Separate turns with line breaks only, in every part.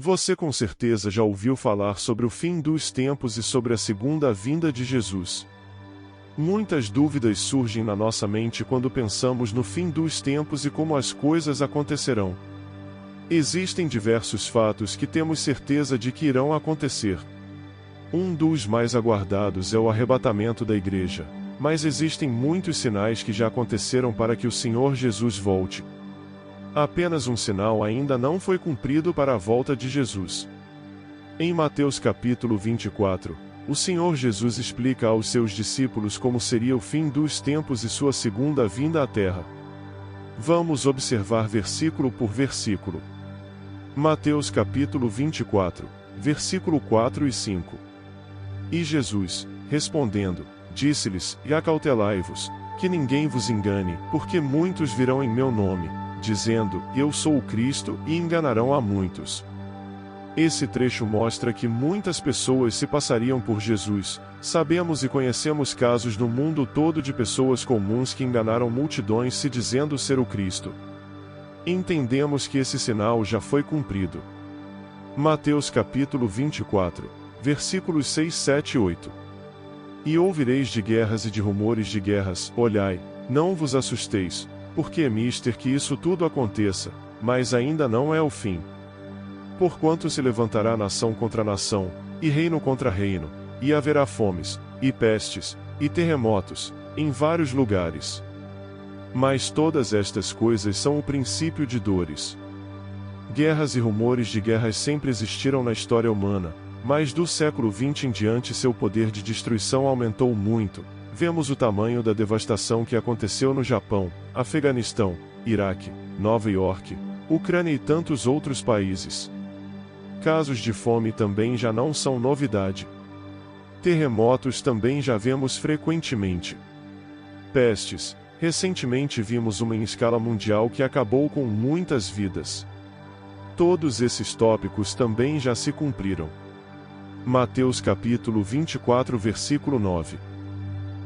Você com certeza já ouviu falar sobre o fim dos tempos e sobre a segunda vinda de Jesus. Muitas dúvidas surgem na nossa mente quando pensamos no fim dos tempos e como as coisas acontecerão. Existem diversos fatos que temos certeza de que irão acontecer. Um dos mais aguardados é o arrebatamento da igreja, mas existem muitos sinais que já aconteceram para que o Senhor Jesus volte. Apenas um sinal ainda não foi cumprido para a volta de Jesus. Em Mateus capítulo 24, o Senhor Jesus explica aos seus discípulos como seria o fim dos tempos e sua segunda vinda à terra. Vamos observar versículo por versículo. Mateus capítulo 24, versículo 4 e 5. E Jesus, respondendo, disse-lhes: E acautelai-vos, que ninguém vos engane, porque muitos virão em meu nome, dizendo: Eu sou o Cristo, e enganarão a muitos. Esse trecho mostra que muitas pessoas se passariam por Jesus. Sabemos e conhecemos casos no mundo todo de pessoas comuns que enganaram multidões se dizendo ser o Cristo. Entendemos que esse sinal já foi cumprido. Mateus capítulo 24, versículos 6, 7 e 8. E ouvireis de guerras e de rumores de guerras, olhai, não vos assusteis, porque é mister que isso tudo aconteça, mas ainda não é o fim. Porquanto se levantará nação contra nação, e reino contra reino, e haverá fomes, e pestes, e terremotos, em vários lugares. Mas todas estas coisas são o princípio de dores. Guerras e rumores de guerras sempre existiram na história humana, mas do século XX em diante seu poder de destruição aumentou muito. Vemos o tamanho da devastação que aconteceu no Japão, Afeganistão, Iraque, Nova York, Ucrânia e tantos outros países. Casos de fome também já não são novidade. Terremotos também já vemos frequentemente. Pestes, recentemente vimos uma em escala mundial que acabou com muitas vidas. Todos esses tópicos também já se cumpriram. Mateus capítulo 24 versículo 9.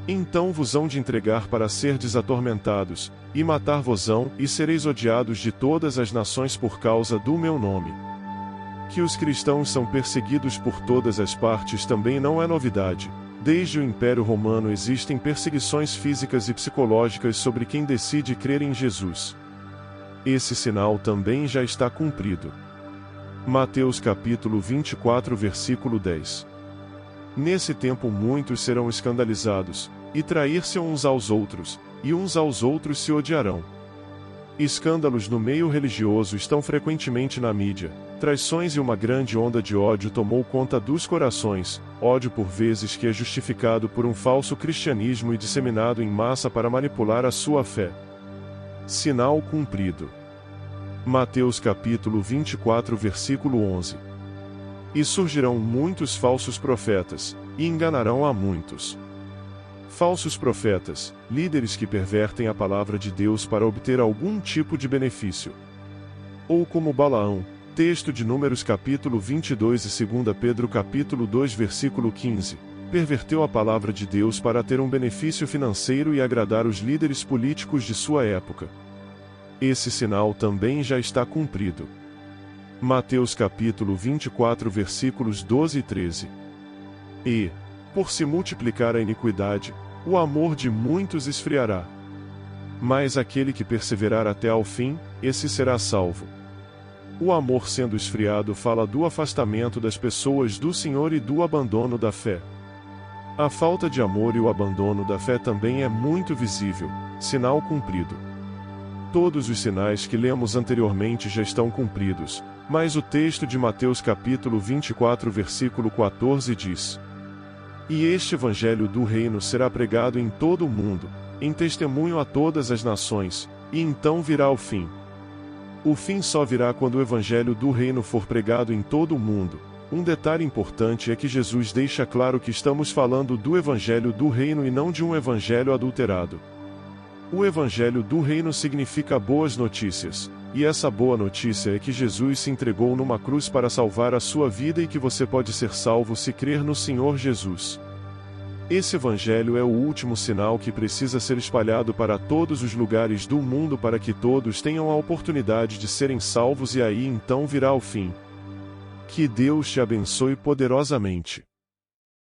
Então vos hão de entregar para serdes atormentados, e matar-vos-ão, e sereis odiados de todas as nações por causa do meu nome. Que os cristãos são perseguidos por todas as partes também não é novidade. Desde o Império Romano existem perseguições físicas e psicológicas sobre quem decide crer em Jesus. Esse sinal também já está cumprido. Mateus capítulo 24 versículo 10. Nesse tempo muitos serão escandalizados, e trair-se uns aos outros, e uns aos outros se odiarão. Escândalos no meio religioso estão frequentemente na mídia. Traições e uma grande onda de ódio tomou conta dos corações, ódio por vezes que é justificado por um falso cristianismo e disseminado em massa para manipular a sua fé. Sinal cumprido. Mateus capítulo 24 versículo 11. E surgirão muitos falsos profetas, e enganarão a muitos. Falsos profetas, líderes que pervertem a palavra de Deus para obter algum tipo de benefício. Ou como Balaão, texto de Números capítulo 22 e 2 Pedro capítulo 2 versículo 15, perverteu a palavra de Deus para ter um benefício financeiro e agradar os líderes políticos de sua época. Esse sinal também já está cumprido. Mateus capítulo 24 versículos 12 e 13. E, por se multiplicar a iniquidade, o amor de muitos esfriará. Mas aquele que perseverar até ao fim, esse será salvo. O amor sendo esfriado fala do afastamento das pessoas do Senhor e do abandono da fé. A falta de amor e o abandono da fé também é muito visível, sinal cumprido. Todos os sinais que lemos anteriormente já estão cumpridos, mas o texto de Mateus capítulo 24 versículo 14 diz: E este evangelho do reino será pregado em todo o mundo, em testemunho a todas as nações, e então virá o fim. O fim só virá quando o evangelho do reino for pregado em todo o mundo. Um detalhe importante é que Jesus deixa claro que estamos falando do evangelho do reino e não de um evangelho adulterado. O evangelho do reino significa boas notícias, e essa boa notícia é que Jesus se entregou numa cruz para salvar a sua vida e que você pode ser salvo se crer no Senhor Jesus. Esse evangelho é o último sinal que precisa ser espalhado para todos os lugares do mundo para que todos tenham a oportunidade de serem salvos e aí então virá o fim. Que Deus te abençoe poderosamente.